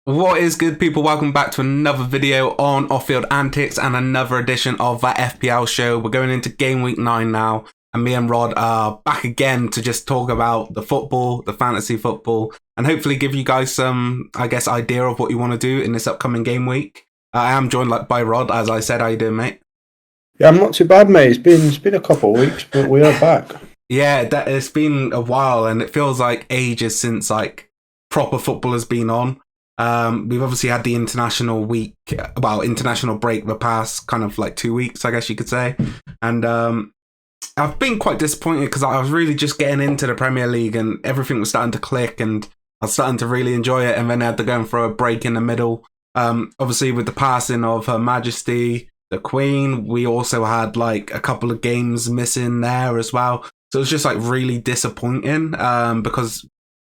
What is good, people? Welcome back to another video on off-field antics and another edition of our FPL show. We're going into game week 9 now, and me and Rod are back again to just talk about the football, the fantasy football, and hopefully give you guys some, idea of what you want to do in this upcoming game week. I am joined by Rod, as I said. How you doing, mate? Yeah, I'm not too bad, mate. It's been a couple of weeks, but we are back. Yeah, it's been a while, and it feels like ages since proper football has been on. We've obviously had the international break the past kind of 2 weeks, I guess you could say. And I've been quite disappointed because I was really just getting into the Premier League and everything was starting to click and I was starting to really enjoy it. And then I had to go and throw a break in the middle. Obviously, with the passing of Her Majesty, the Queen, we also had a couple of games missing there as well. So it was just really disappointing because,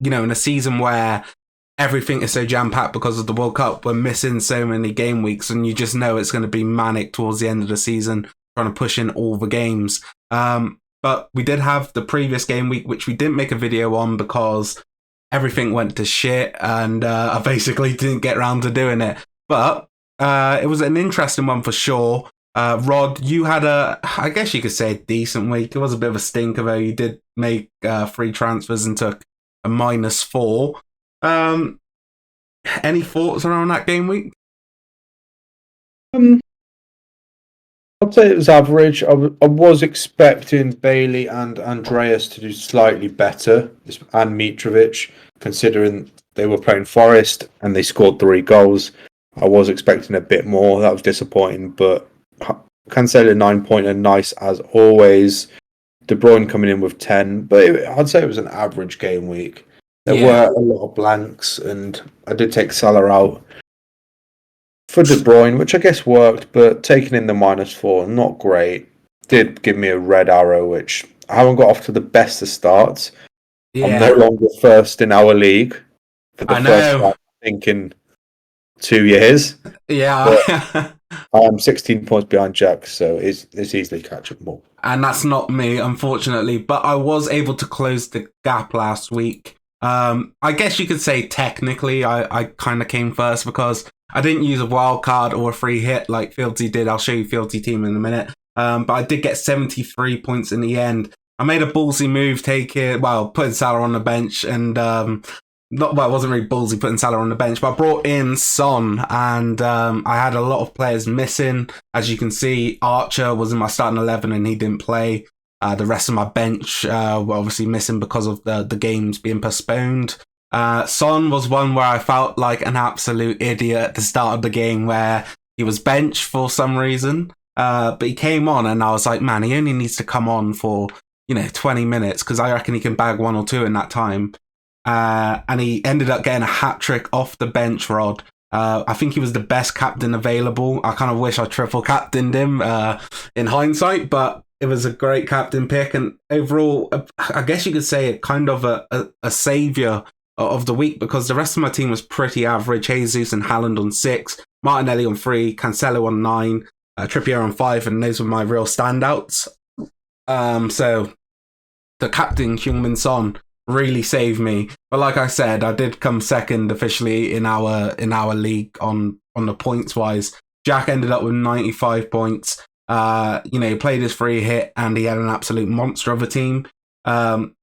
in a season where everything is so jam-packed because of the World Cup, we're missing so many game weeks and you just know it's going to be manic towards the end of the season trying to push in all the games. But we did have the previous game week, which we didn't make a video on because everything went to shit and I basically didn't get around to doing it. But it was an interesting one for sure. Rod, you had I guess you could say, a decent week. It was a bit of a stinker though. You did make 3 transfers and took a -4. Any thoughts around that game week? I'd say it was average. I was expecting Bailey and Andreas to do slightly better, and Mitrovic, considering they were playing Forest and they scored 3 goals. I was expecting a bit more. That was disappointing, but Cancelo 9-pointer, nice as always. De Bruyne coming in with 10, but I'd say it was an average game week. There were a lot of blanks, and I did take Salah out for De Bruyne, which I guess worked, but taking in the -4, not great. Did give me a red arrow, which I haven't got off to the best of starts. Yeah. I'm no longer first in our league for the first time, I think, in 2 years. Yeah. I'm 16 points behind Jack, so it's easily catchable. And that's not me, unfortunately, but I was able to close the gap last week. I guess you could say technically I kind of came first because I didn't use a wild card or a free hit like Fieldsy did. I'll show you Fieldsy team in a minute. But I did get 73 points in the end. I made a ballsy move, putting Salah on the bench and it wasn't really ballsy putting Salah on the bench, but I brought in Son and I had a lot of players missing. As you can see, Archer was in my starting 11 and he didn't play. The rest of my bench were obviously missing because of the games being postponed. Son was one where I felt like an absolute idiot at the start of the game where he was benched for some reason. But he came on and I was like, man, he only needs to come on for 20 minutes because I reckon he can bag 1 or 2 in that time. And he ended up getting a hat-trick off the bench, Rod. I think he was the best captain available. I kind of wish I triple captained him in hindsight, but it was a great captain pick, and overall, I guess you could say it kind of a saviour of the week because the rest of my team was pretty average. Jesus and Haaland on 6, Martinelli on 3, Cancelo on 9, Trippier on 5, and those were my real standouts. So the captain, Heung-min Son, really saved me. But like I said, I did come second officially in our league on the points wise. Jack ended up with 95 points. He played his free hit and he had an absolute monster of a team.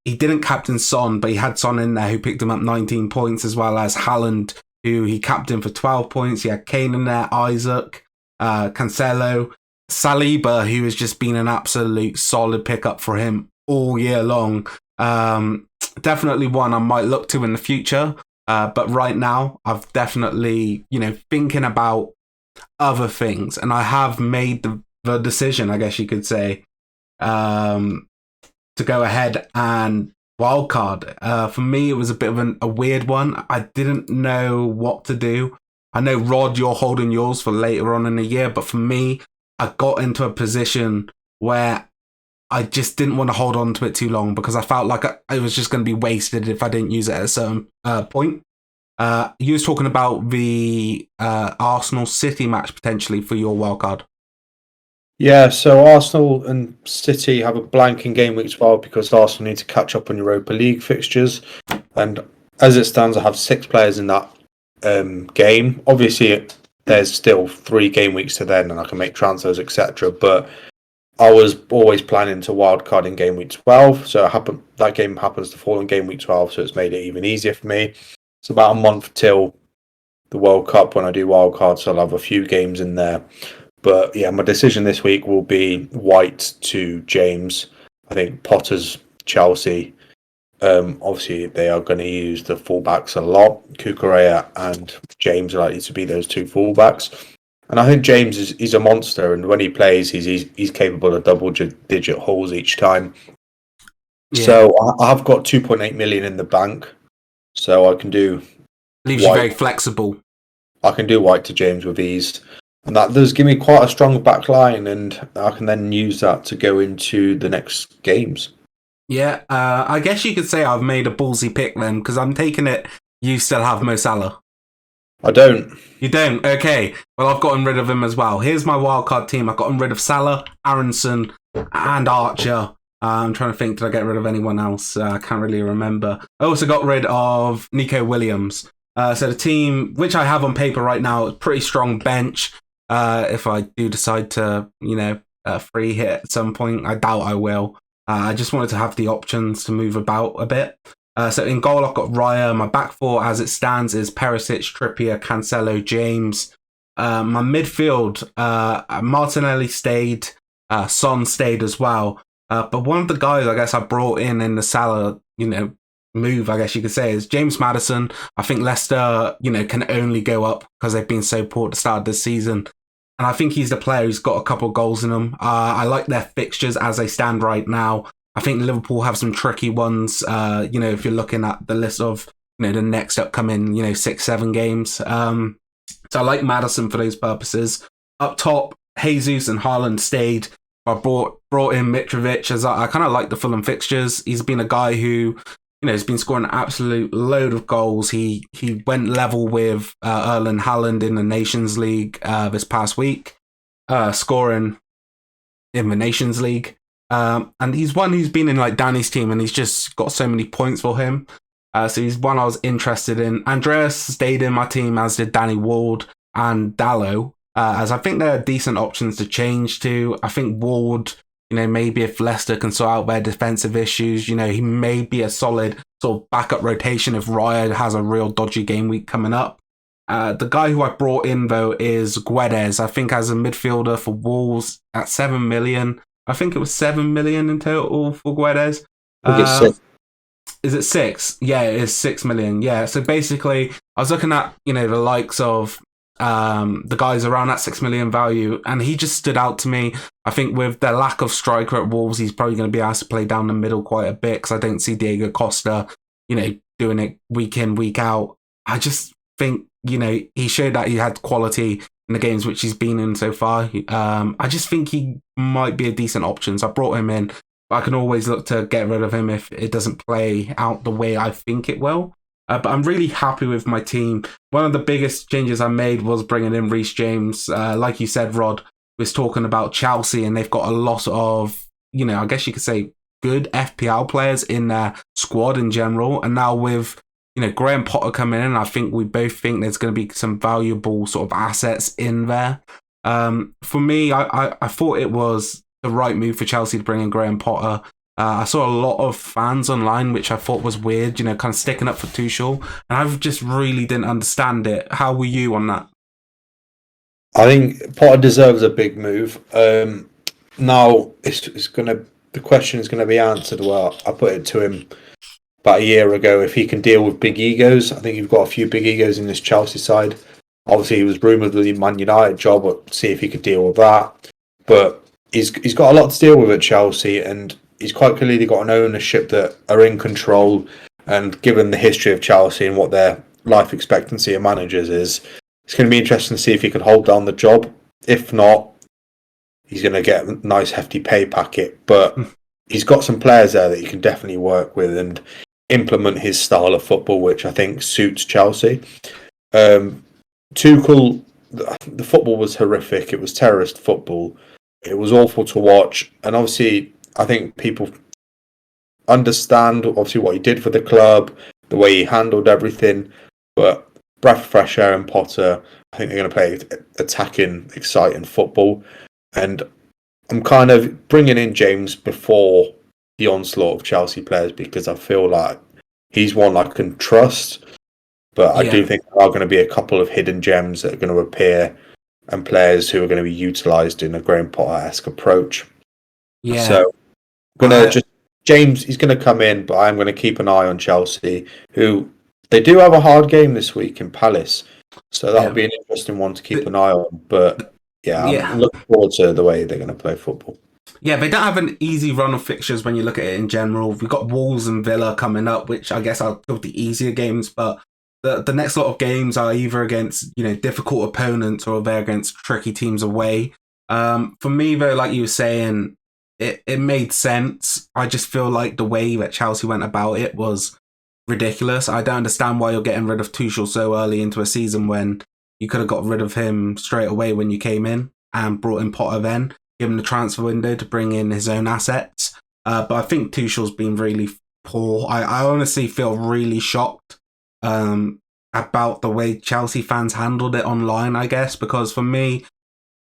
He didn't captain Son, but he had Son in there who picked him up 19 points, as well as Haaland, who he captained for 12 points. He had Kane in there, Isaac, Cancelo, Saliba, who has just been an absolute solid pickup for him all year long. Definitely one I might look to in the future. But right now, I've definitely, thinking about other things, and I have made the decision, I guess you could say, to go ahead and wildcard. For me, it was a bit of a weird one. I didn't know what to do. I know, Rod, you're holding yours for later on in the year, but for me, I got into a position where I just didn't want to hold on to it too long because I felt like it was just going to be wasted if I didn't use it at a certain point. You was talking about the Arsenal City match potentially for your wildcard. Yeah, so Arsenal and City have a blank in game week as well because Arsenal need to catch up on Europa League fixtures. And as it stands, I have 6 players in that game. Obviously, there's still 3 game weeks to then, and I can make transfers, etc. But I was always planning to wildcard in game week 12, so that game happens to fall in game week 12, so it's made it even easier for me. It's about a month till the World Cup when I do wildcard, so I'll have a few games in there. But yeah, my decision this week will be White to James. I think Potter's Chelsea. Obviously, they are going to use the fullbacks a lot. Kukurea and James are likely to be those 2 fullbacks. And I think James is a monster, and when he plays, he's capable of double-digit hauls each time. Yeah. So I've got 2.8 million in the bank, so I can do. Leaves you very flexible. I can do White to James with ease, and that does give me quite a strong back line, and I can then use that to go into the next games. Yeah, I guess you could say I've made a ballsy pick then, because I'm taking it you still have Mo Salah. I don't. You don't? Okay. Well, I've gotten rid of him as well. Here's my wildcard team. I've gotten rid of Salah, Aronson, and Archer. I'm trying to think, did I get rid of anyone else? I can't really remember. I also got rid of Nico Williams. So the team, which I have on paper right now, is pretty strong bench. If I do decide to, free hit at some point, I doubt I will. I just wanted to have the options to move about a bit. So in goal, I've got Raya. My back four, as it stands, is Perisic, Trippier, Cancelo, James. My midfield, Martinelli stayed. Son stayed as well. But one of the guys I guess I brought in the Salah, move, I guess you could say, is James Maddison. I think Leicester, can only go up because they've been so poor at the start of this season. And I think he's the player who's got a couple of goals in them. I like their fixtures as they stand right now. I think Liverpool have some tricky ones, if you're looking at the list of, the next upcoming, 6-7 games. So I like Maddison for those purposes. Up top, Jesus and Haaland stayed. I brought in Mitrovic, as I kind of like the Fulham fixtures. He's been a guy who, has been scoring an absolute load of goals. He went level with Erling Haaland in the Nations League this past week, scoring in the Nations League. And he's one who's been in like Danny's team, and he's just got so many points for him. So he's one I was interested in. Andreas stayed in my team, as did Danny Ward and Dallow, as I think they're decent options to change to. I think Ward, maybe if Leicester can sort out their defensive issues, he may be a solid sort of backup rotation if Raya has a real dodgy game week coming up. The guy who I brought in, though, is Guedes. I think as a midfielder for Wolves at 7 million. I think it was 7 million in total for Guedes. I think it's 6. Is it 6? Yeah, it is 6 million. Yeah, so basically, I was looking at, the likes of the guys around that 6 million value, and he just stood out to me. I think with the lack of striker at Wolves, he's probably going to be asked to play down the middle quite a bit, because I don't see Diego Costa, doing it week in, week out. I just think, he showed that he had quality in the games which he's been in so far. I just think he might be a decent option, so I brought him in. But I can always look to get rid of him if it doesn't play out the way I think it will. But I'm really happy with my team. One of the biggest changes I made was bringing in Reece James. Like you said, Rod was talking about Chelsea, and they've got a lot of, I guess you could say, good FPL players in their squad in general. And now with, Graham Potter coming in, I think we both think there's going to be some valuable sort of assets in there. For me, I thought it was the right move for Chelsea to bring in Graham Potter. I saw a lot of fans online, which I thought was weird, kind of sticking up for Tuchel, and I just really didn't understand it. How were you on that? I think Potter deserves a big move. Now the question is gonna be answered. Well, I put it to him about a year ago if he can deal with big egos. I think you've got a few big egos in this Chelsea side. Obviously, he was rumoured with the Man United job, but see if he could deal with that. But he's got a lot to deal with at Chelsea, and he's quite clearly got an ownership that are in control. And given the history of Chelsea and what their life expectancy of managers is, it's going to be interesting to see if he can hold down the job. If not, he's going to get a nice hefty pay packet. But he's got some players there that he can definitely work with and implement his style of football, which I think suits Chelsea. Tuchel, the football was horrific. It was terrorist football. It was awful to watch. And obviously, I think people understand obviously what he did for the club, the way he handled everything. But breath of fresh air and Potter. I think they're going to play attacking, exciting football. And I'm kind of bringing in James before the onslaught of Chelsea players because I feel like he's one I can trust. But I Yeah, do think there are going to be a couple of hidden gems that are going to appear and players who are going to be utilised in a Graham Potter-esque approach. yeah. So I'm going to just James, he's going to come in, but I'm going to keep an eye on Chelsea, who they do have a hard game this week in Palace. So that'll be an interesting one to keep an eye on. But yeah, I'm Yeah. looking forward to the way they're going to play football. Yeah, they don't have an easy run of fixtures when you look at it in general. We've got Wolves and Villa coming up, which I guess are the easier games, but the next lot of games are either against, difficult opponents or they're against tricky teams away. For me, though, like you were saying, it made sense. I just feel like the way that Chelsea went about it was ridiculous. I don't understand why you're getting rid of Tuchel so early into a season when you could have got rid of him straight away when you came in and brought in Potter then, given the transfer window to bring in his own assets. But I think Tuchel's been really poor. I honestly feel really shocked about the way Chelsea fans handled it online, I guess, because for me,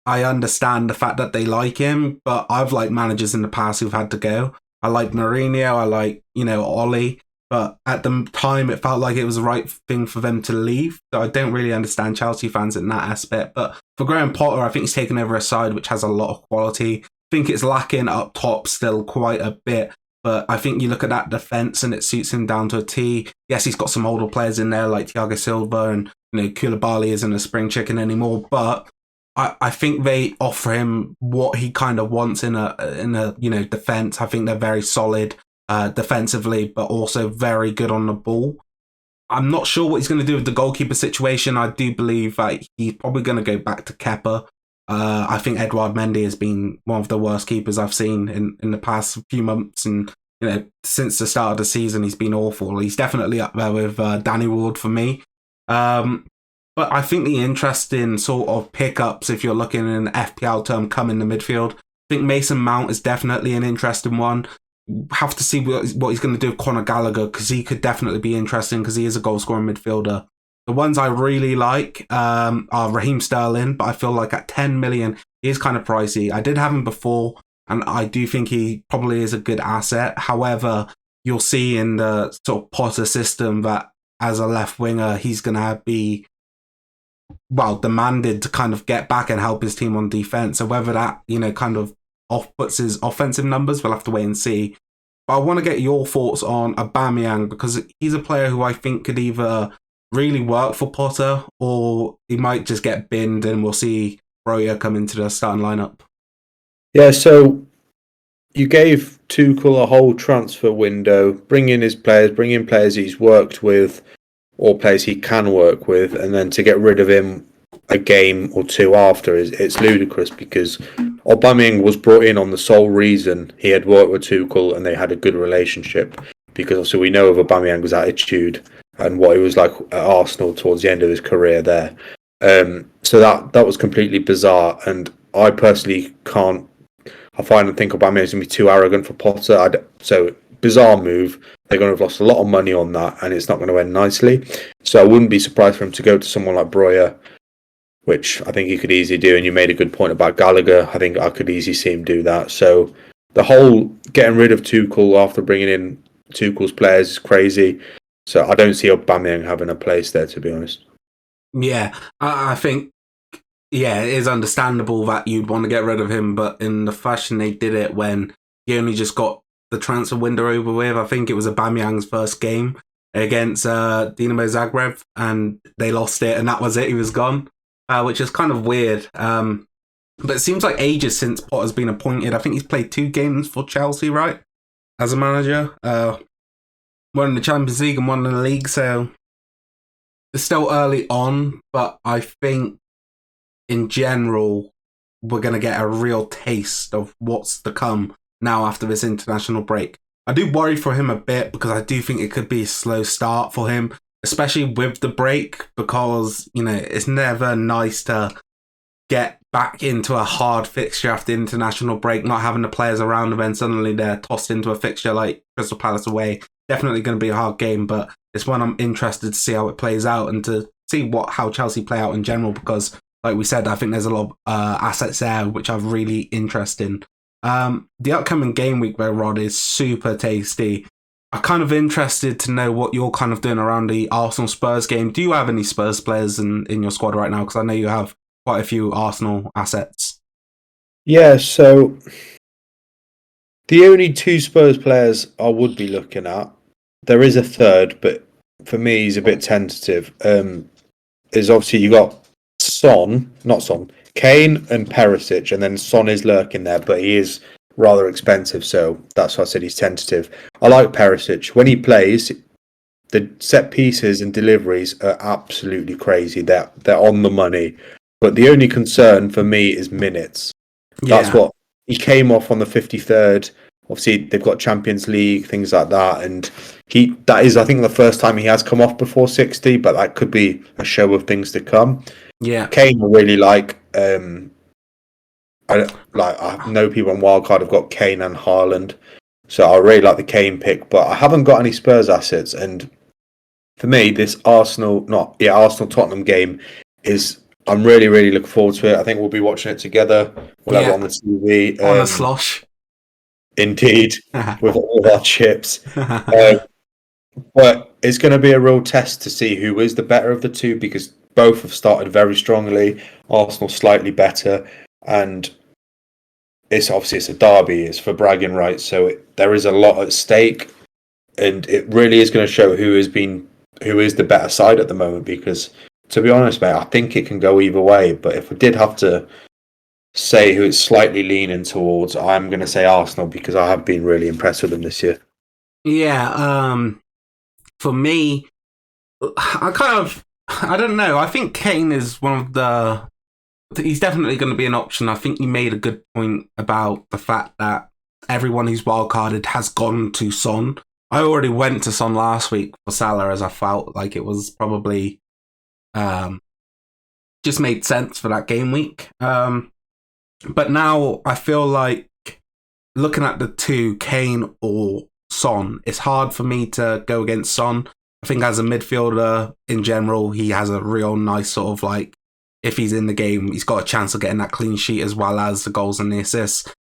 I understand the fact that they like him, but I've liked managers in the past who've had to go. I like Mourinho, I like, Ollie, but at the time it felt like it was the right thing for them to leave. So I don't really understand Chelsea fans in that aspect. But for Graham Potter, I think he's taken over a side which has a lot of quality. I think it's lacking up top still quite a bit, but I think you look at that defence and it suits him down to a T. Yes, he's got some older players in there like Thiago Silva and Koulibaly isn't a spring chicken anymore, but I think they offer him what he kind of wants in a defence. I think they're very solid defensively, but also very good on the ball. I'm not sure what he's going to do with the goalkeeper situation. I do believe that he's probably going to go back to Kepa. I think Edouard Mendy has been one of the worst keepers I've seen in the past few months, and since the start of the season, he's been awful. He's definitely up there with Danny Ward for me. But I think the interesting sort of pickups, if you're looking in an FPL term, come in the midfield. I think Mason Mount is definitely an interesting one. Have to see what he's going to do with Conor Gallagher, because he could definitely be interesting because he is a goal scoring midfielder. The ones I really like are Raheem Sterling, but I feel like at 10 million, he is kind of pricey. I did have him before, and I do think he probably is a good asset. However, you'll see in the sort of Potter system that as a left winger, he's going to be demanded to kind of get back and help his team on defense. So whether that, kind of off-puts his offensive numbers, we'll have to wait and see. But I want to get your thoughts on Aubameyang, because he's a player who I think could either really work for Potter or he might just get binned and we'll see Broja come into the starting lineup. Yeah, so you gave Tuchel a whole transfer window, bring in players he's worked with, or players he can work with, and then to get rid of him a game or two after it's ludicrous, because Aubameyang was brought in on the sole reason he had worked with Tuchel and they had a good relationship, because also we know of Aubameyang's attitude and what he was like at Arsenal towards the end of his career there. So that was completely bizarre, and I personally think Aubameyang's going to be too arrogant for Potter. So bizarre move. They're going to have lost a lot of money on that, and it's not going to end nicely. So I wouldn't be surprised for him to go to someone like Broja, which I think he could easily do. And you made a good point about Gallagher. I think I could easily see him do that. So the whole getting rid of Tuchel after bringing in Tuchel's players is crazy. So I don't see Aubameyang having a place there, to be honest. Yeah, I think, it is understandable that you'd want to get rid of him, but in the fashion they did it when he only just got the transfer window over with. I think it was Aubameyang's first game against Dinamo Zagreb, and they lost it, and that was it. He was gone, which is kind of weird. But it seems like ages since Potter's been appointed. I think he's played 2 games for Chelsea, right, as a manager. One in the Champions League and one in the league, so it's still early on, but I think in general we're going to get a real taste of what's to come now after this international break. I do worry for him a bit, because I do think it could be a slow start for him, especially with the break, because it's never nice to get back into a hard fixture after the international break, not having the players around, and then suddenly they're tossed into a fixture like Crystal Palace away. Definitely going to be a hard game, but it's one I'm interested to see how it plays out and to see how Chelsea play out in general, because, like we said, I think there's a lot of assets there which are really interesting. The upcoming game week, though, Rod, is super tasty. I'm kind of interested to know what you're kind of doing around the Arsenal Spurs game. Do you have any Spurs players in your squad right now? Because I know you have quite a few Arsenal assets. Yeah, so the only 2 Spurs players I would be looking at, there is a third, but for me, he's a bit tentative. Is obviously you got Kane and Perisic, and then Son is lurking there, but he is rather expensive, so that's why I said he's tentative. I like Perisic. When he plays, the set pieces and deliveries are absolutely crazy. They're on the money. But the only concern for me is minutes. Yeah. That's what he came off on the 53rd. Obviously, they've got Champions League, things like that, and that is, I think, the first time he has come off before 60. But that could be a show of things to come. Yeah, Kane, I really like. I know people on Wildcard have got Kane and Haaland, so I really like the Kane pick. But I haven't got any Spurs assets, and for me, this Arsenal Tottenham game is. I'm really, really looking forward to it. I think we'll be watching it together. We'll have it on the TV. On a slosh. Indeed, with all our chips. But it's going to be a real test to see who is the better of the two, because both have started very strongly. Arsenal slightly better, and it's a derby. It's for bragging rights, so there is a lot at stake, and it really is going to show who is the better side at the moment. Because, to be honest, mate, I think it can go either way. But if I did have to say who it's slightly leaning towards, I'm going to say Arsenal, because I have been really impressed with them this year. Yeah, for me, I don't know. I think Kane is he's definitely going to be an option. I think you made a good point about the fact that everyone who's wildcarded has gone to Son. I already went to Son last week for Salah, as I felt like it was probably just made sense for that game week. But now I feel like, looking at the two, Kane or Son, it's hard for me to go against Son. I think as a midfielder in general, he has a real nice sort of, like, if he's in the game, he's got a chance of getting that clean sheet as well as the goals and the assists.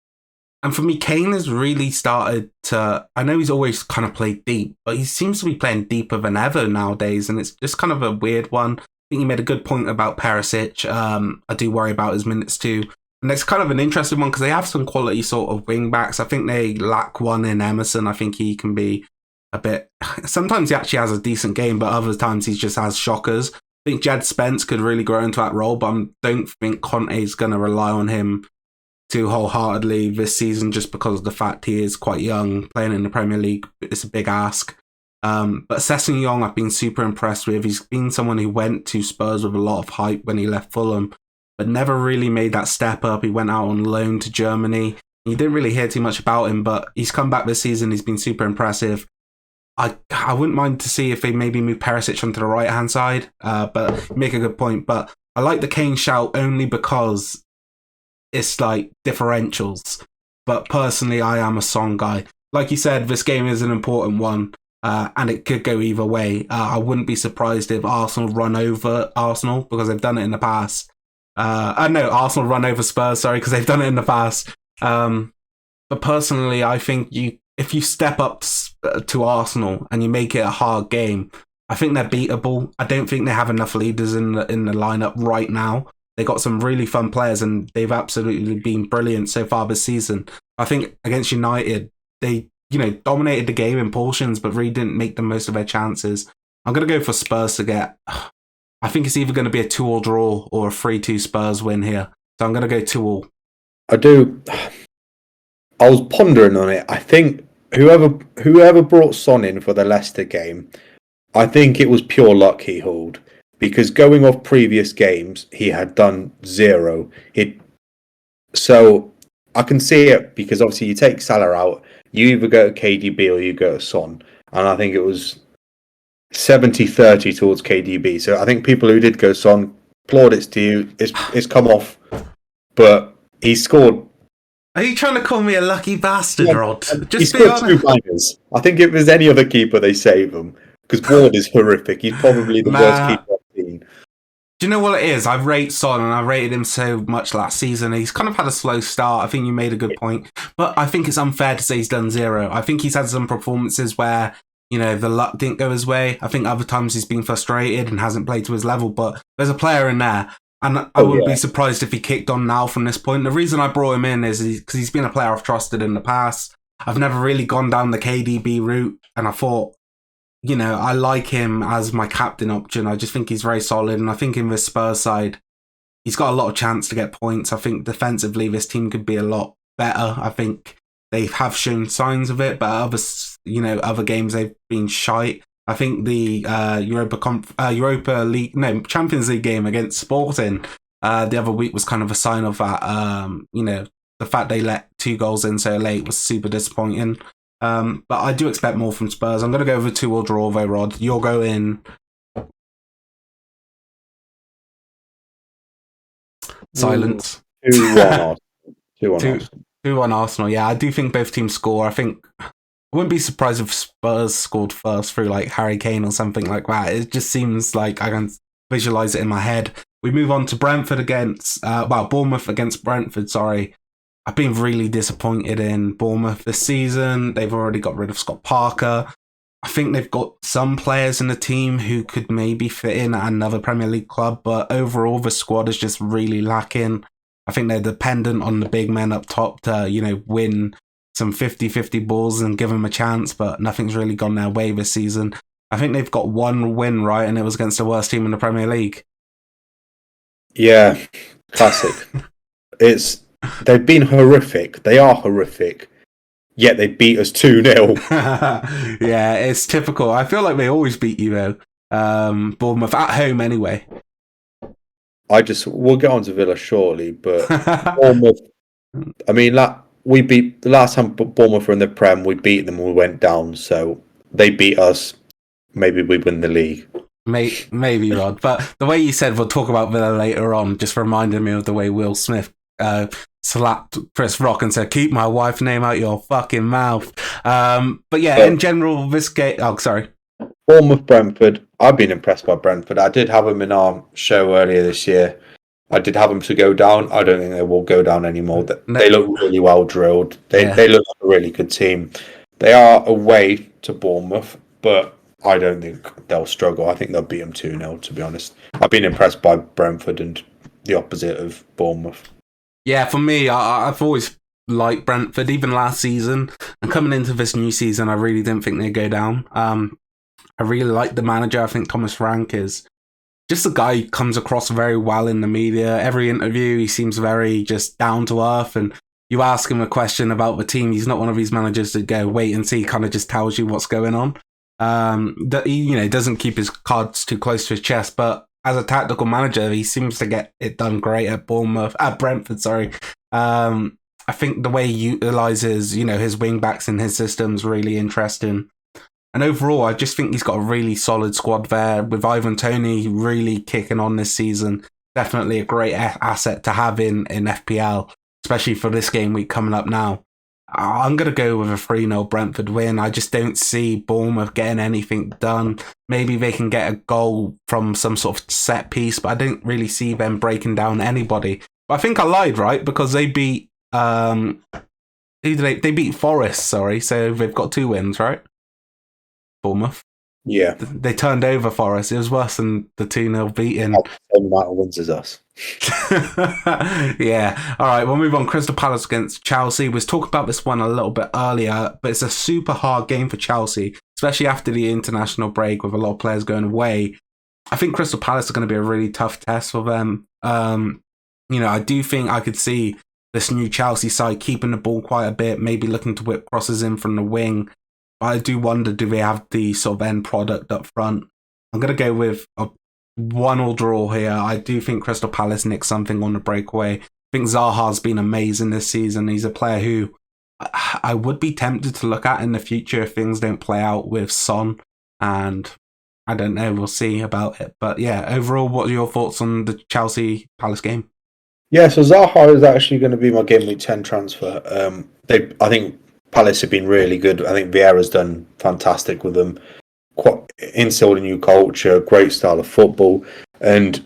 And for me, Kane has really started to, I know he's always kind of played deep, but he seems to be playing deeper than ever nowadays, and it's just kind of a weird one. I think you made a good point about Perisic. I do worry about his minutes too. And it's kind of an interesting one because they have some quality sort of wing backs. I think they lack one in Emerson. I think he can be a bit... Sometimes he actually has a decent game, but other times he just has shockers. I think Jed Spence could really grow into that role, but I don't think Conte is going to rely on him too wholeheartedly this season, just because of the fact he is quite young, playing in the Premier League. It's a big ask. But Sessegnon, I've been super impressed with. He's been someone who went to Spurs with a lot of hype when he left Fulham, but never really made that step up. He went out on loan to Germany. You didn't really hear too much about him, but he's come back this season. He's been super impressive. I wouldn't mind to see if they maybe move Perisic onto the right-hand side, but you make a good point. But I like the Kane shout only because it's like differentials. But personally, I am a Son guy. Like you said, this game is an important one, and it could go either way. I wouldn't be surprised if Arsenal run over Arsenal, because they've done it in the past. Arsenal run over Spurs, sorry, because they've done it in the past. But personally, I think if you step up to Arsenal and you make it a hard game, I think they're beatable. I don't think they have enough leaders in the lineup right now. They got some really fun players, and they've absolutely been brilliant so far this season. I think against United, they dominated the game in portions, but really didn't make the most of their chances. I'm going to go for Spurs to get... I think it's either going to be a 2-2 draw or a 3-2 Spurs win here. So I'm going to go 2-2. I was pondering on it. I think whoever brought Son in for the Leicester game, I think it was pure luck he hauled. Because going off previous games, he had done 0. So I can see it, because obviously you take Salah out, you either go to KDB or you go to Son. And I think it was 70-30 towards KDB. So I think people who did go Son, plaudits to you. It's come off, but he scored. Are you trying to call me a lucky bastard, Rod? Just he scored 2 bangers. I think if there's any other keeper, they save him, because Ward is horrific. He's probably the worst keeper I've seen. Do you know what it is? I rate Son, and I rated him so much last season. He's kind of had a slow start. I think you made a good point. But I think it's unfair to say he's done zero. I think he's had some performances where, the luck didn't go his way. I think other times he's been frustrated and hasn't played to his level. But there's a player in there. And I wouldn't be surprised if he kicked on now from this point. The reason I brought him in is because he's been a player I've trusted in the past. I've never really gone down the KDB route. And I thought, I like him as my captain option. I just think he's very solid. And I think in this Spurs side, he's got a lot of chance to get points. I think defensively, this team could be a lot better. I think they have shown signs of it, but other games they've been shite. I think the Champions League game against Sporting the other week was kind of a sign of that. The fact they let 2 goals in so late was super disappointing. But I do expect more from Spurs. I'm going to go with a 2-2 draw, though, Rod. You're going silence. 2-1 Arsenal. 2-1 Arsenal. Yeah, I do think both teams score. I wouldn't be surprised if Spurs scored first through like Harry Kane or something like that. It just seems like I can visualize it in my head. We move on to Bournemouth against Brentford. Sorry. I've been really disappointed in Bournemouth this season. They've already got rid of Scott Parker. I think they've got some players in the team who could maybe fit in at another Premier League club, but overall the squad is just really lacking. I think they're dependent on the big men up top to, win some 50-50 balls and give them a chance, but nothing's really gone their way this season. I think they've got 1 win, right, and it was against the worst team in the Premier League. Yeah, classic. They've been horrific. They are horrific. Yet they beat us 2-0. Yeah, it's typical. I feel like they always beat you, though. Bournemouth, at home anyway. We'll get on to Villa shortly, but Bournemouth, we beat the last time Bournemouth were in the Prem, we beat them and we went down, so they beat us. Maybe we win the league. Maybe, Rod. But the way you said we'll talk about Villa later on just reminded me of the way Will Smith slapped Chris Rock and said, "Keep my wife's name out your fucking mouth." But yeah, in general, this game... Oh, sorry. Bournemouth, Brentford. I've been impressed by Brentford. I did have them in our show earlier this year. I did have them to go down. I don't think they will go down anymore. They look really well drilled. They look like a really good team. They are away to Bournemouth, but I don't think they'll struggle. I think they'll beat them 2-0, to be honest. I've been impressed by Brentford and the opposite of Bournemouth. Yeah, for me, I've always liked Brentford, even last season. And coming into this new season, I really didn't think they'd go down. I really like the manager. I think Thomas Frank is just a guy who comes across very well in the media. Every interview, he seems very just down to earth. And you ask him a question about the team, he's not one of these managers to go wait and see. He kind of just tells you what's going on. He doesn't keep his cards too close to his chest, but as a tactical manager, he seems to get it done great at Brentford. Sorry. I think the way he utilizes, his wing backs in his system's really interesting. And overall, I just think he's got a really solid squad there with Ivan Toney really kicking on this season. Definitely a great asset to have in FPL, especially for this game week coming up now. I'm going to go with a 3-0 Brentford win. I just don't see Bournemouth getting anything done. Maybe they can get a goal from some sort of set piece, but I don't really see them breaking down anybody. But I think I lied, right? Because they beat they beat Forest, sorry. So they've got 2 wins, right? Bournemouth. Yeah. They turned over Forest. It was worse than the 2-0 beating. Same amount of wins as us. Yeah. All right, we'll move on. Crystal Palace against Chelsea. We was talking about this one a little bit earlier, but it's a super hard game for Chelsea, especially after the international break with a lot of players going away. I think Crystal Palace are going to be a really tough test for them. I do think I could see this new Chelsea side keeping the ball quite a bit, maybe looking to whip crosses in from the wing. I do wonder, do they have the sort of end product up front? I'm going to go with a 1-1 draw here. I do think Crystal Palace nicks something on the breakaway. I think Zaha's been amazing this season. He's a player who I would be tempted to look at in the future if things don't play out with Son. And I don't know, we'll see about it. But yeah, overall, what are your thoughts on the Chelsea Palace game? Yeah, so Zaha is actually going to be my Gameweek 10 transfer. I think Palace have been really good. I think Vieira's done fantastic with them. Instilled a new culture, great style of football. And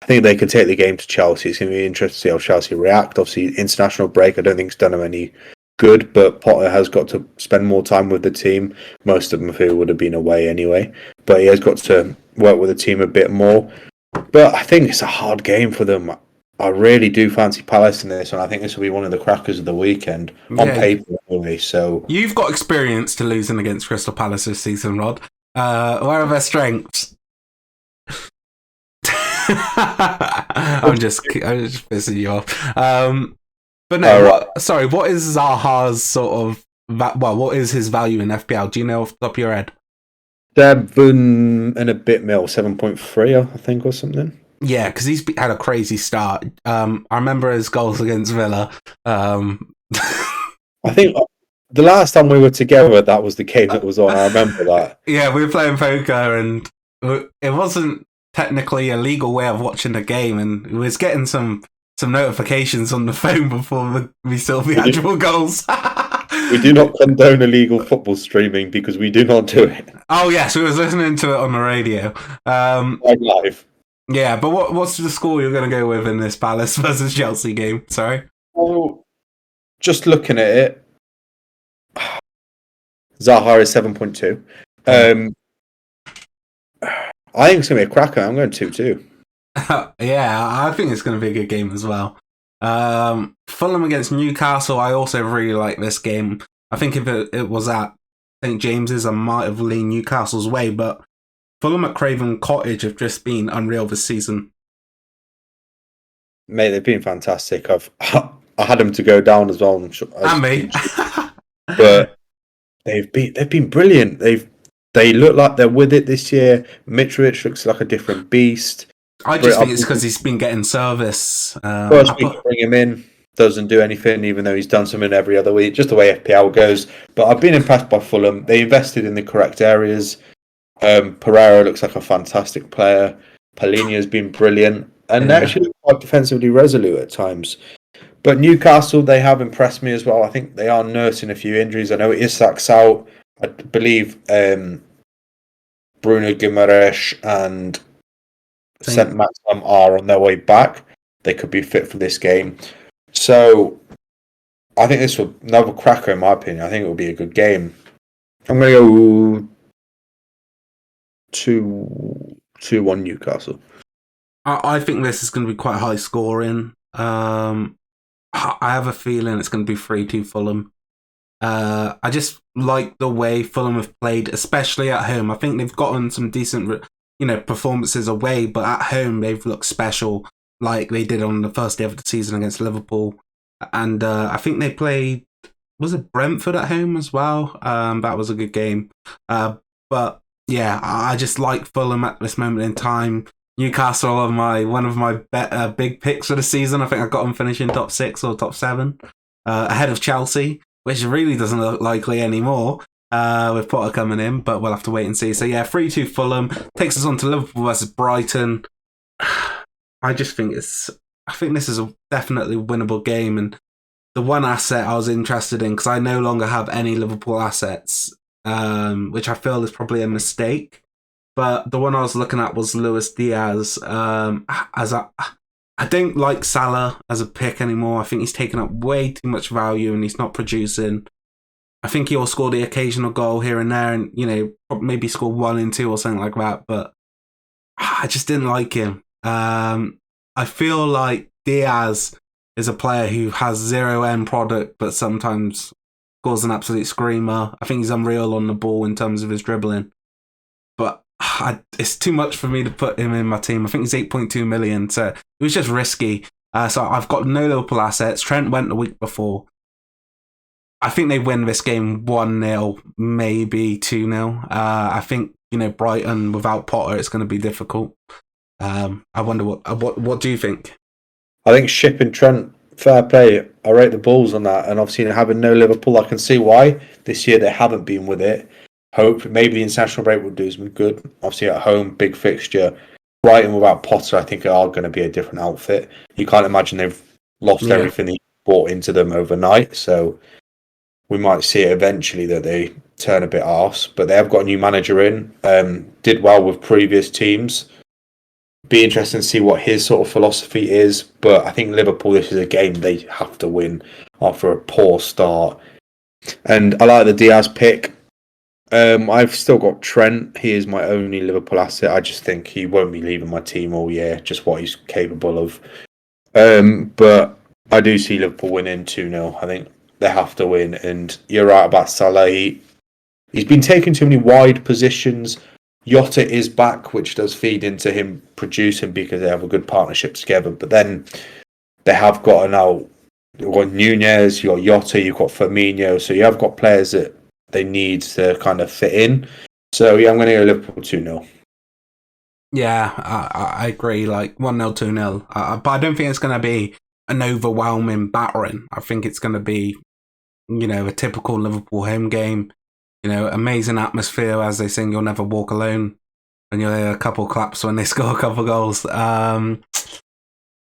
I think they can take the game to Chelsea. It's going to be interesting to see how Chelsea react. Obviously, international break, I don't think it's done them any good, but Potter has got to spend more time with the team. Most of them who would have been away anyway, but he has got to work with the team a bit more. But I think it's a hard game for them. I really do fancy Palace in this, and I think this will be one of the crackers of the weekend on paper anyway. So you've got experience to losing against Crystal Palace this season, Rod. Where are their strengths? I'm just pissing you off. But no, what is Zaha's sort of what is his value in FPL? Do you know off the top of your head? 7 and a bit mil, 7.3, I think, or something. Yeah, because he's had a crazy start. I remember his goals against Villa. I think the last time we were together, that was the game that was on. I remember that. Yeah, we were playing poker, and it wasn't technically a legal way of watching the game, and we was getting some notifications on the phone before we saw the actual goals. We do not condone illegal football streaming because we do not do it. Oh yes, we was listening to it on the radio. Live. Yeah, but what's the score you're going to go with in this Palace versus Chelsea game? Sorry. Well, just looking at it, Zaha is 7.2. I think it's going to be a cracker. I'm going 2-2. Yeah, I think it's going to be a good game as well. Fulham against Newcastle, I also really like this game. I think if it was at St James's, I might have leaned Newcastle's way, but Fulham at Craven Cottage have just been unreal this season. Mate, they've been fantastic. I had them to go down as well. And me. But they've been brilliant. They look like they're with it this year. Mitrovic looks like a different beast. I just think it's because he's been getting service. First week, bring him in, doesn't do anything, even though he's done something every other week, just the way FPL goes. But I've been impressed by Fulham. They invested in the correct areas. Pereira looks like a fantastic player. Palhinha's been brilliant. And they're actually quite defensively resolute at times. But Newcastle, they have impressed me as well. I think they are nursing a few injuries. I know Isak's out. I believe Bruno Guimaraes and St. Maxim are on their way back. They could be fit for this game. So I think this will another cracker in my opinion. I think it will be a good game. I'm going to go 2-1 Newcastle. I think this is going to be quite high scoring. I have a feeling it's going to be 3-2 Fulham. I just like the way Fulham have played, especially at home. I think they've gotten some decent performances away, but at home they've looked special, like they did on the first day of the season against Liverpool. And I think they played, was it Brentford at home as well? That was a good game. But yeah, I just like Fulham at this moment in time. Newcastle are one of my big picks for the season. I think I got them finishing top 6 or top 7 ahead of Chelsea, which really doesn't look likely anymore. With Potter coming in, but we'll have to wait and see. So yeah, 3-2 Fulham takes us on to Liverpool versus Brighton. I think this is a definitely winnable game, and the one asset I was interested in, because I no longer have any Liverpool assets, which I feel is probably a mistake. But the one I was looking at was Luis Diaz. I don't like Salah as a pick anymore. I think he's taken up way too much value and he's not producing. I think he'll score the occasional goal here and there, and maybe score 1 and 2 or something like that. But I just didn't like him. I feel like Diaz is a player who has 0 end product, but sometimes scores an absolute screamer. I think he's unreal on the ball in terms of his dribbling, but it's too much for me to put him in my team. I think he's 8.2 million, so it was just risky. So I've got no Liverpool assets. Trent went the week before. I think they win this game 1-0, maybe 2-0. I think Brighton without Potter, it's going to be difficult. I wonder what do you think? I think shipping Trent, fair play. I rate the balls on that, and obviously having no Liverpool, I can see why this year they haven't been with it. Hope maybe the international break will do some good. Obviously at home, big fixture. Brighton without Potter, I think are going to be a different outfit. You can't imagine they've lost everything they bought into them overnight. So we might see it eventually that they turn a bit arse. But they have got a new manager in. Did well with previous teams. Be interesting to see what his sort of philosophy is. But I think Liverpool, this is a game they have to win after a poor start. And I like the Diaz pick. I've still got Trent. He is my only Liverpool asset. I just think he won't be leaving my team all year, just what he's capable of. But I do see Liverpool winning 2-0. I think they have to win. And you're right about Salah. He's been taking too many wide positions. Jota is back, which does feed into him producing because they have a good partnership together. But then they have got now. You've got Nunez, you've got Jota, you've got Firmino. So you have got players that they need to kind of fit in. So yeah, I'm going to go Liverpool 2-0. Yeah, I agree. Like 1-0, 2-0. But I don't think it's going to be an overwhelming battering. I think it's going to be, a typical Liverpool home game. Amazing atmosphere as they sing "You'll Never Walk Alone," and you'll hear a couple claps when they score a couple goals.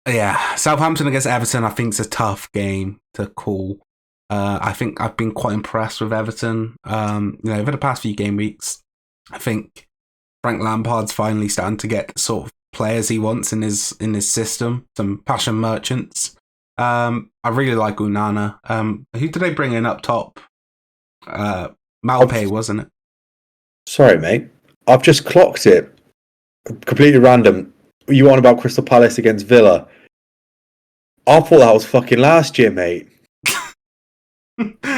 Yeah, Southampton against Everton, I think is a tough game to call. I think I've been quite impressed with Everton. Over the past few game weeks, I think Frank Lampard's finally starting to get sort of players he wants in his system. Some passion merchants. I really like Unana. Who did they bring in up top? Malpay, wasn't it? Sorry, mate. I've just clocked it. Completely random. You on about Crystal Palace against Villa? I thought that was fucking last year, mate. I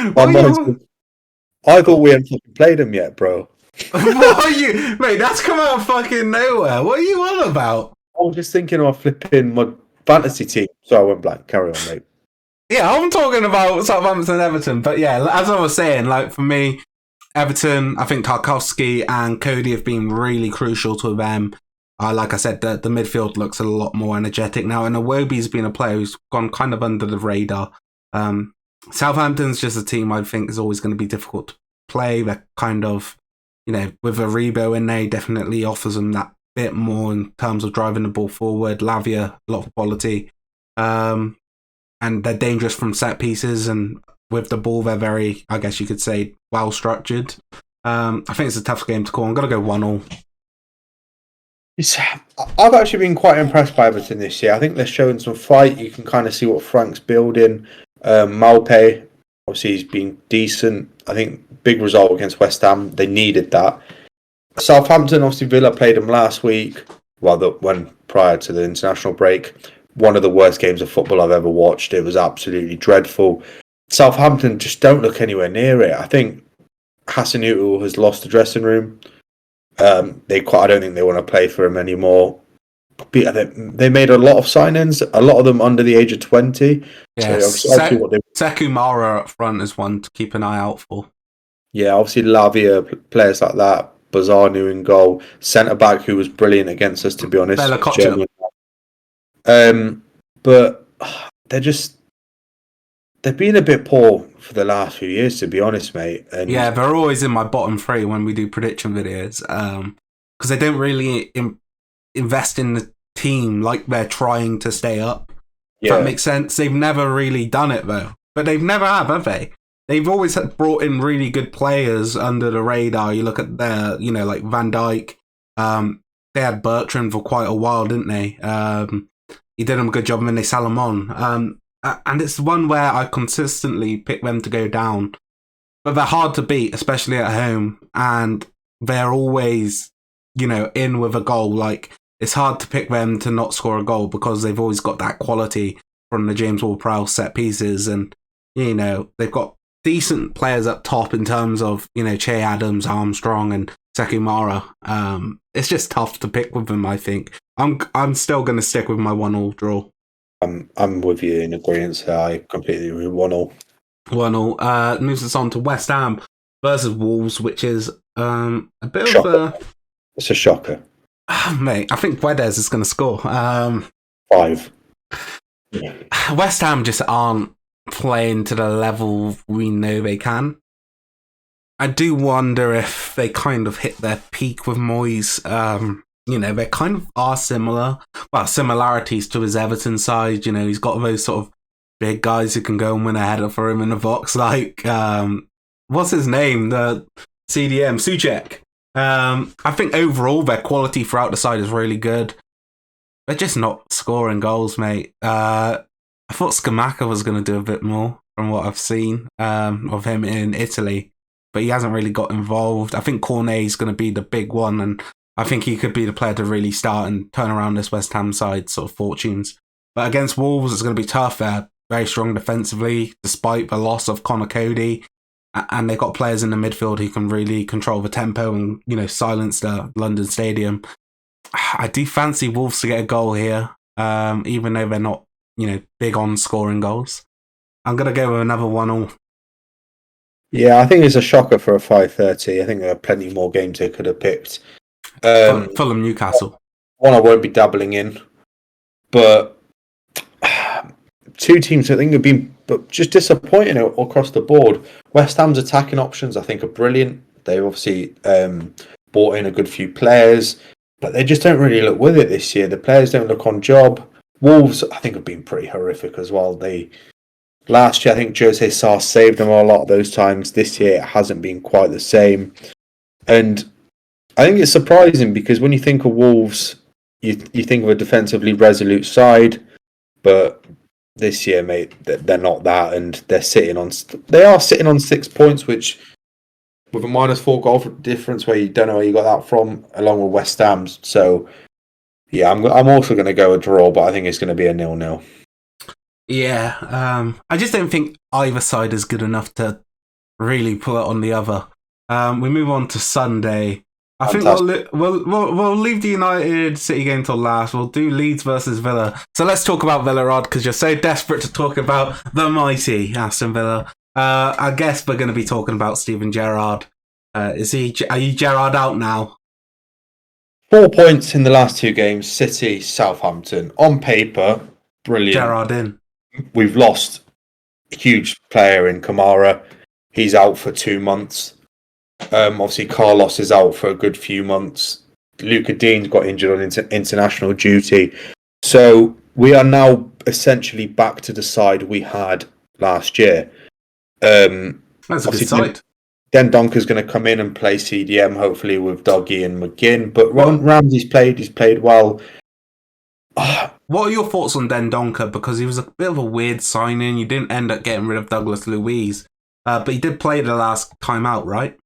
thought we hadn't fucking played them yet, bro. What are you, mate? That's come out of fucking nowhere. What are you on about? I was just thinking about flipping my fantasy team, so I went blank. Carry on, mate. Yeah, I'm talking about Southampton and Everton, but yeah, as I was saying, like for me, Everton, I think Tarkowski and Cody have been really crucial to them. Like I said, the midfield looks a lot more energetic now, and Iwobi's been a player who's gone kind of under the radar. Southampton's just a team I think is always going to be difficult to play. They're kind of, with Aribo in there, definitely offers them that bit more in terms of driving the ball forward. Lavia, a lot of quality. And they're dangerous from set pieces, and with the ball, they're very, I guess you could say, well structured. I think it's a tough game to call. I'm going to go 1-1. I've actually been quite impressed by Everton this year. I think they're showing some fight. You can kind of see what Frank's building. Malpay, obviously, he's been decent. I think big result against West Ham. They needed that. Southampton, obviously, Villa played them last week. Well, when prior to the international break. One of the worst games of football I've ever watched. It was absolutely dreadful. Southampton just don't look anywhere near it. I think Hasenhuttl has lost the dressing room. I don't think they want to play for him anymore. They made a lot of signings, a lot of them under the age of 20. Yeah, Sekou Mara up front is one to keep an eye out for. Yeah, obviously Lavia, players like that. Bazanu in goal. Centre-back who was brilliant against us, to be honest. But they've been a bit poor for the last few years, to be honest, mate. And yeah, they're always in my bottom three when we do prediction videos, because they don't really invest in the team like they're trying to stay up. Yeah. If that makes sense. They've never really done it though, but they've never have they? They've always brought in really good players under the radar. You look at their, like Van Dijk. They had Bertrand for quite a while, didn't they? He did them a good job, and then they sell him on. And it's one where I consistently pick them to go down. But they're hard to beat, especially at home. And they're always, in with a goal. Like, it's hard to pick them to not score a goal because they've always got that quality from the James Ward-Prowse set pieces. And, they've got decent players up top in terms of, Che Adams, Armstrong, and Sekou Mara. It's just tough to pick with them, I think. I'm still going to stick with my 1-1 draw. I'm with you in agreement. I completely agree. 1-1. 1-1. Moves us on to West Ham versus Wolves, which is a bit shocker. of a... It's a shocker. Mate, I think Guedes is going to score. 5. West Ham just aren't playing to the level we know they can. I do wonder if they kind of hit their peak with Moyes. They kind of are similar. Well, similarities to his Everton side. He's got those sort of big guys who can go and win a header for him in the box. Like, what's his name? The CDM, Soucek. I think overall their quality throughout the side is really good. they're just not scoring goals, mate. I thought Scamacca was going to do a bit more from what I've seen of him in Italy, but he hasn't really got involved. I think Cornet is going to be the big one, and I think he could be the player to really start and turn around this West Ham side sort of fortunes. But against Wolves, it's going to be tough. They're very strong defensively, despite the loss of Connor Cody. And they've got players in the midfield who can really control the tempo and, silence the London Stadium. I do fancy Wolves to get a goal here, even though they're not, big on scoring goals. I'm going to go with another 1-1. Yeah, I think it's a shocker for a 5:30. I think there are plenty more games they could have picked. Fulham, Newcastle. One I won't be dabbling in, but two teams I think have been just disappointing across the board. West Ham's attacking options I think are brilliant. They've obviously brought in a good few players, but they just don't really look with it this year. The players don't look on job. Wolves I think have been pretty horrific as well. Last year I think Jose Sarr saved them a lot of those times. This year it hasn't been quite the same. And I think it's surprising because when you think of Wolves, you think of a defensively resolute side, but this year, mate, they're not that, and they are sitting on 6 points, which with a -4 goal difference, where you don't know where you got that from, along with West Ham. So, yeah, I'm also going to go a draw, but I think it's going to be a 0-0. Yeah, I just don't think either side is good enough to really pull it on the other. We move on to Sunday. I think we'll leave the United City game till last. We'll do Leeds versus Villa. So let's talk about Villa, Rod, because you're so desperate to talk about the mighty Aston Villa. I guess we're going to be talking about Steven Gerrard. Are you Gerrard out now? 4 points in the last two games. City, Southampton. On paper, brilliant. Gerrard in. We've lost a huge player in Kamara. He's out for 2 months. Obviously, Carlos is out for a good few months. Luca Dean's got injured on international duty. So we are now essentially back to the side we had last year. That's a good side. Den Donker's going to come in and play CDM, hopefully with Doggy and McGinn. But Ramsey's played well. What are your thoughts on Den Donker? Because he was a bit of a weird signing. You didn't end up getting rid of Douglas Luiz. But he did play the last time out, right?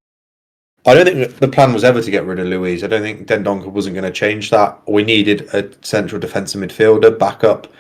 I don't think the plan was ever to get rid of Luiz. I don't think Den Donker wasn't going to change that. We needed a central defensive midfielder backup.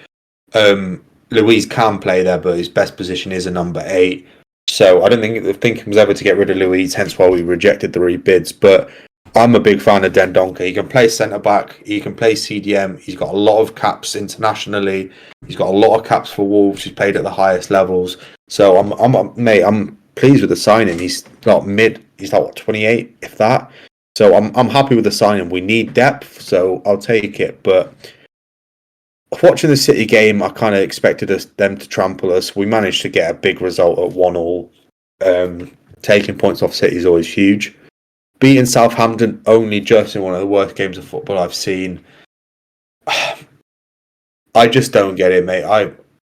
Luiz can play there, but his best position is a number 8. So I don't think the thinking was ever to get rid of Luiz, hence why we rejected the rebids. But I'm a big fan of Den Donker. He can play centre-back. He can play CDM. He's got a lot of caps internationally. He's got a lot of caps for Wolves. He's played at the highest levels. So I'm pleased with the signing. He's not mid. He's like 28, if that. So I'm happy with the signing. We need depth, so I'll take it. But watching the City game, I kind of expected them to trample us. We managed to get a big result at 1-1. Taking points off City is always huge. Beating Southampton only just in one of the worst games of football I've seen. I just don't get it, mate.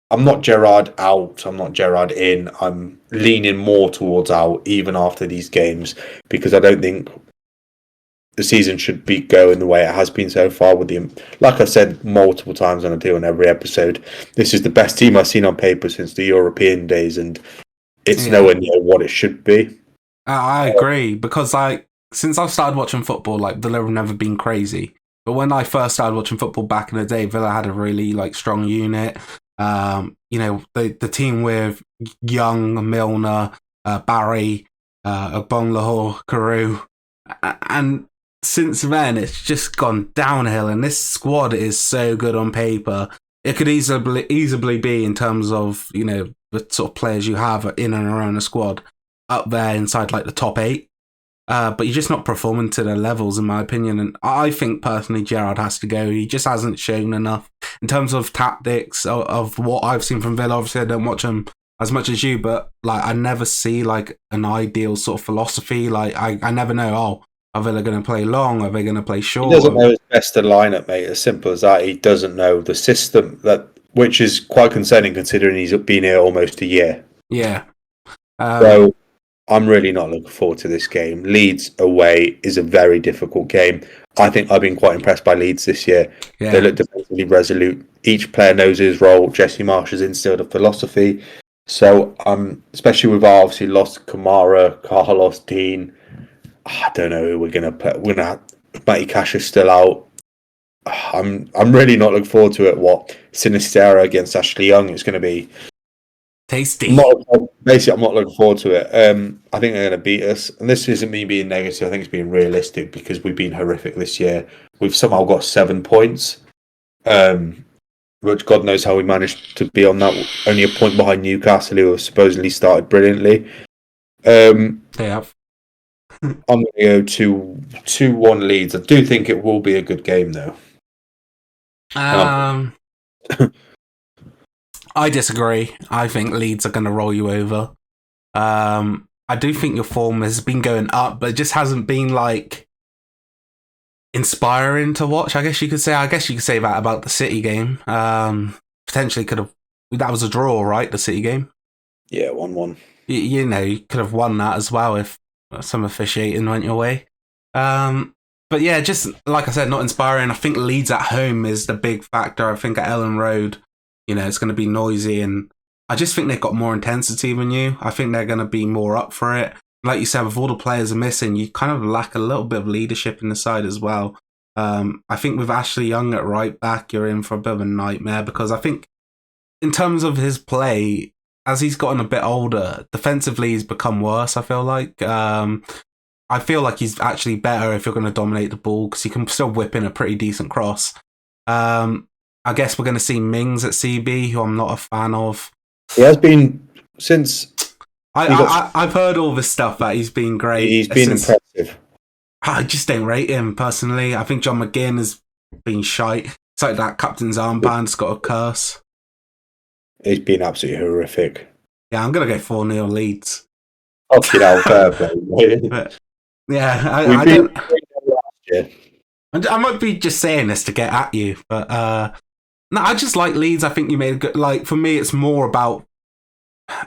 I'm not Gerrard out. I'm not Gerrard in. I'm leaning more towards out even after these games because I don't think the season should be going the way it has been so far. Like I've said multiple times and I do on every episode, this is the best team I've seen on paper since the European days, and it's nowhere near what it should be. I agree because since I've started watching football, Villa have never been crazy. But when I first started watching football back in the day, Villa had a really strong unit. The team with Young, Milner, Barry, Agbonlahor, Carew, and since then it's just gone downhill. And this squad is so good on paper; it could easily be in terms of the sort of players you have in and around the squad up there inside the top 8. But you're just not performing to their levels, in my opinion. And I think, personally, Gerrard has to go. He just hasn't shown enough. In terms of tactics, of what I've seen from Villa, obviously I don't watch them as much as you, but I never see an ideal sort of philosophy. I never know, are Villa going to play long? Are they going to play short? He doesn't know his best lineup, mate. As simple as that. He doesn't know the system, which is quite concerning considering he's been here almost a year. Yeah. So I'm really not looking forward to this game. Leeds away is a very difficult game. I think I've been quite impressed by Leeds this year. Yeah. They look defensively resolute. Each player knows his role. Jesse Marsh has instilled a philosophy. So, especially with our obviously lost Kamara, Carlos, Dean. I don't know who we're going to play. We're going to have Matty Cash is still out. I'm really not looking forward to it. What Sinistera against Ashley Young is going to be tasty. I'm not looking forward to it. I think they're going to beat us, and this isn't me being negative. I think it's being realistic because we've been horrific this year. We've somehow got 7 points, which God knows how we managed to be on that. Only a point behind Newcastle, who have supposedly started brilliantly. They have. I'm going to go 2-1 Leeds. I do think it will be a good game, though. I disagree. I think Leeds are going to roll you over. I do think your form has been going up, but it just hasn't been like inspiring to watch. I guess you could say that about the City game. Potentially could have. That was a draw, right? The City game. Yeah, 1-1. You could have won that as well if some officiating went your way. But yeah, just like I said, not inspiring. I think Leeds at home is the big factor. I think at Ellen Road, it's going to be noisy, and I just think they've got more intensity than you. I think they're going to be more up for it. Like you said, with all the players are missing, you kind of lack a little bit of leadership in the side as well. I think with Ashley Young at right back, you're in for a bit of a nightmare because I think in terms of his play, as he's gotten a bit older, defensively he's become worse, I feel like. I feel like he's actually better if you're going to dominate the ball because he can still whip in a pretty decent cross. I guess we're going to see Mings at CB, who I'm not a fan of. He has been since... I've heard all this stuff that he's been great. He's been impressive. I just don't rate him, personally. I think John McGinn has been shite. It's like that captain's armband's got a curse. He's been absolutely horrific. Yeah, I'm going to go 4-0 Leeds. Okay, now fair play. But, yeah, I don't... last year. I might be just saying this to get at you, but no, I just like Leeds. I think you made a good... Like, for me, it's more about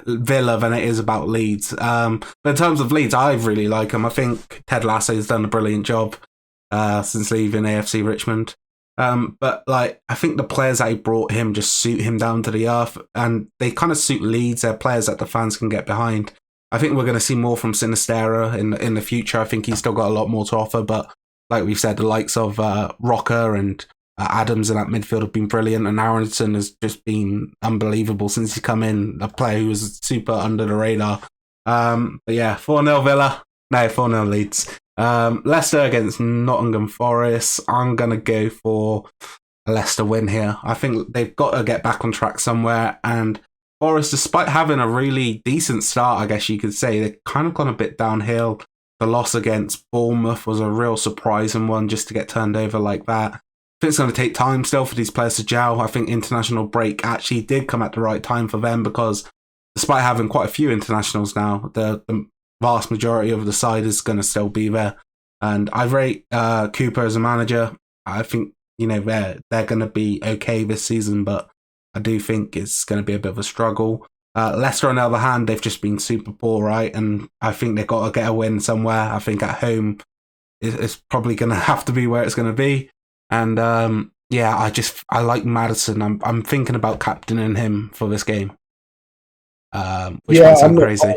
Villa than it is about Leeds. But in terms of Leeds, I really like them. I think Ted Lasso's done a brilliant job since leaving AFC Richmond. But like, I think the players that he brought him just suit him down to the earth, and they kind of suit Leeds. They're players that the fans can get behind. I think we're going to see more from Sinistera in the future. I think he's still got a lot more to offer, but like we've said, the likes of Rocker and Adams in that midfield have been brilliant, and Aronson has just been unbelievable since he's come in, a player who was super under the radar. But yeah, 4-0 Villa. No, 4-0 Leeds. Leicester against Nottingham Forest. I'm going to go for a Leicester win here. I think they've got to get back on track somewhere, and Forest, despite having a really decent start, I guess you could say, they've kind of gone a bit downhill. The loss against Bournemouth was a real surprising one just to get turned over like that. I think it's going to take time still for these players to gel. I think international break actually did come at the right time for them because despite having quite a few internationals now, the vast majority of the side is going to still be there. And I rate Cooper as a manager. I think, they're going to be okay this season, but I do think it's going to be a bit of a struggle. Leicester, on the other hand, they've just been super poor, right? And I think they've got to get a win somewhere. I think at home, it's probably going to have to be where it's going to be. And yeah, I like Maddison. I'm thinking about captaining him for this game, which might sound crazy.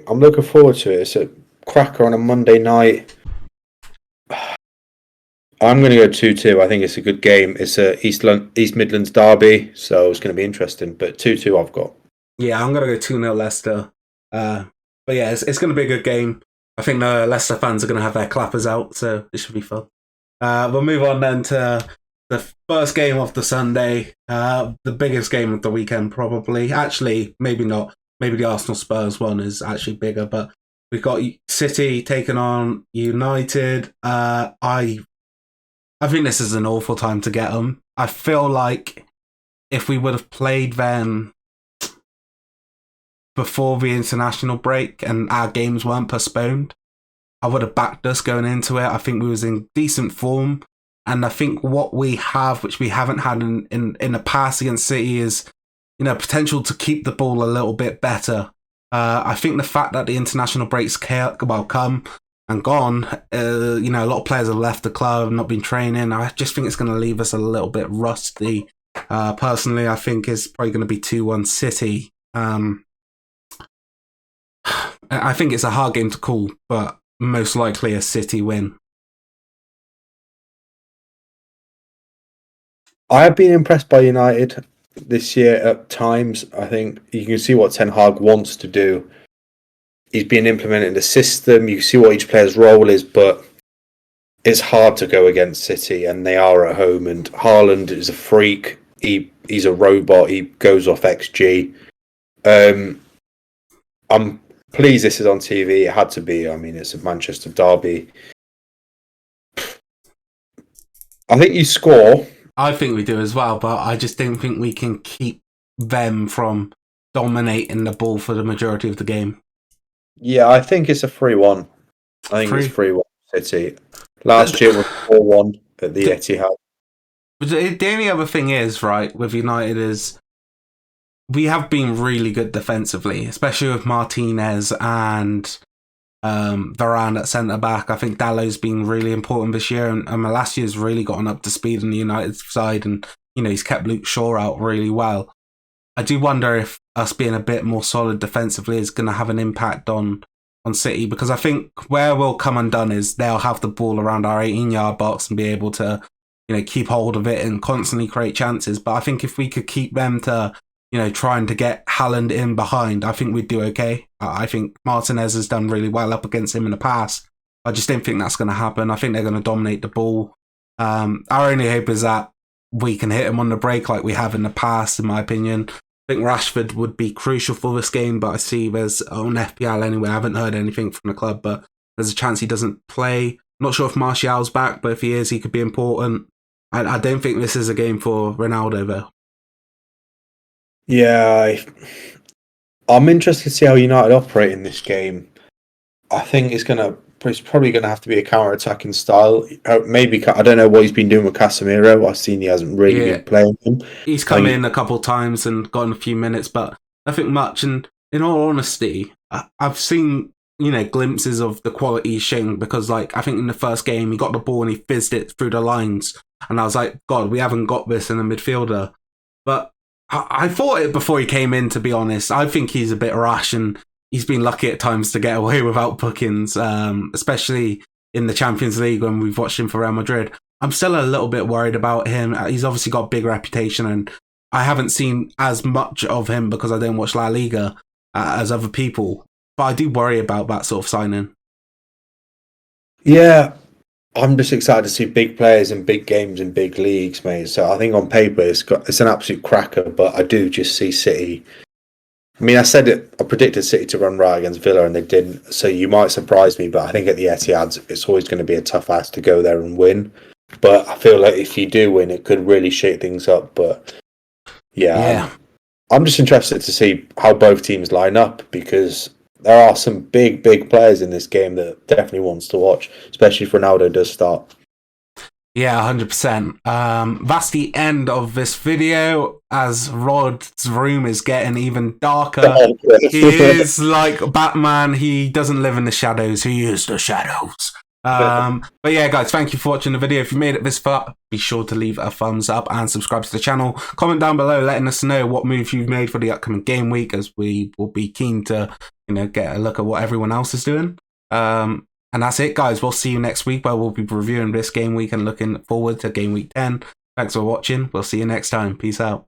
I'm looking forward to it. It's a cracker on a Monday night. I'm going to go 2-2. I think it's a good game. It's a East Midlands derby, so it's going to be interesting. But 2-2 I've got. Yeah, I'm going to go 2-0 Leicester. But yeah, it's going to be a good game. I think the Leicester fans are going to have their clappers out, so it should be fun. We'll move on then to the first game of the Sunday, the biggest game of the weekend probably. Actually, maybe not. Maybe the Arsenal Spurs one is actually bigger, but we've got City taking on United. I think this is an awful time to get them. I feel like if we would have played them before the international break and our games weren't postponed, I would have backed us going into it. I think we was in decent form. And I think what we have, which we haven't had in the past against City, is potential to keep the ball a little bit better. I think the fact that the international breaks come, and gone, you know, a lot of players have left the club, not been training. I just think it's going to leave us a little bit rusty. Personally, I think it's probably going to be 2-1 City. I think it's a hard game to call, but most likely a City win. I have been impressed by United this year at times. I think you can see what Ten Hag wants to do. He's been implementing the system. You can see what each player's role is, but it's hard to go against City, and they are at home. And Haaland is a freak. He's a robot. He goes off XG. I'm pleased this is on TV. It had to be. I mean, it's a Manchester derby. I think you score. I think we do as well, but I just don't think we can keep them from dominating the ball for the majority of the game. Yeah, I think it's a 3-1. I think it's 3-1 City. Last year was 4-1 at the Etihad. But the only other thing is, right, with United is we have been really good defensively, especially with Martinez and Varane at centre-back. I think Dallow's been really important this year, and last year's really gotten up to speed on the United side, and, you know, he's kept Luke Shaw out really well. I do wonder if us being a bit more solid defensively is going to have an impact on City, because I think where we'll come undone is they'll have the ball around our 18-yard box and be able to, you know, keep hold of it and constantly create chances. But I think if we could keep them to, you know, trying to get Haaland in behind, I think we'd do okay. I think Martinez has done really well up against him in the past. I just don't think that's going to happen. I think they're going to dominate the ball. Our only hope is that we can hit him on the break like we have in the past, in my opinion. I think Rashford would be crucial for this game, but I see there's on FPL anyway. I haven't heard anything from the club, but there's a chance he doesn't play. Not sure if Martial's back, but if he is, he could be important. I don't think this is a game for Ronaldo, though. Yeah, I'm interested to see how United operate in this game. I think it's probably going to have to be a counter-attacking style. Maybe, I don't know what he's been doing with Casemiro. I've seen he hasn't really been playing him. He's come in a couple of times and gotten a few minutes, but nothing much. And in all honesty, I've seen, you know, glimpses of the quality he's shown, because, like, I think in the first game he got the ball and he fizzed it through the lines, and I was like, God, we haven't got this in a midfielder. But I thought it before he came in, to be honest. I think he's a bit rash, and he's been lucky at times to get away without bookings, especially in the Champions League when we've watched him for Real Madrid. I'm still a little bit worried about him. He's obviously got a big reputation, and I haven't seen as much of him because I don't watch La Liga as other people. But I do worry about that sort of signing. Yeah, I'm just excited to see big players in big games in big leagues, mate. So I think on paper it's an absolute cracker, but I do just see City. I mean, I predicted City to run right against Villa, and they didn't. So you might surprise me, but I think at the Etihad, it's always going to be a tough ask to go there and win. But I feel like if you do win, it could really shake things up. But yeah. I'm just interested to see how both teams line up, because there are some big players in this game that definitely wants to watch, especially if Ronaldo does start. Yeah, 100%. That's the end of this video, as Rod's room is getting even darker. He is like Batman. He doesn't live in the shadows. He is the shadows. But yeah, guys, thank you for watching the video. If you made it this far, be sure to leave a thumbs up and subscribe to the channel. Comment down below letting us know what move you've made for the upcoming game week, as we will be keen to, you know, get a look at what everyone else is doing. And that's it, guys. We'll see you next week, where we'll be reviewing this game week and looking forward to game week 10. Thanks for watching. We'll see you next time. Peace out.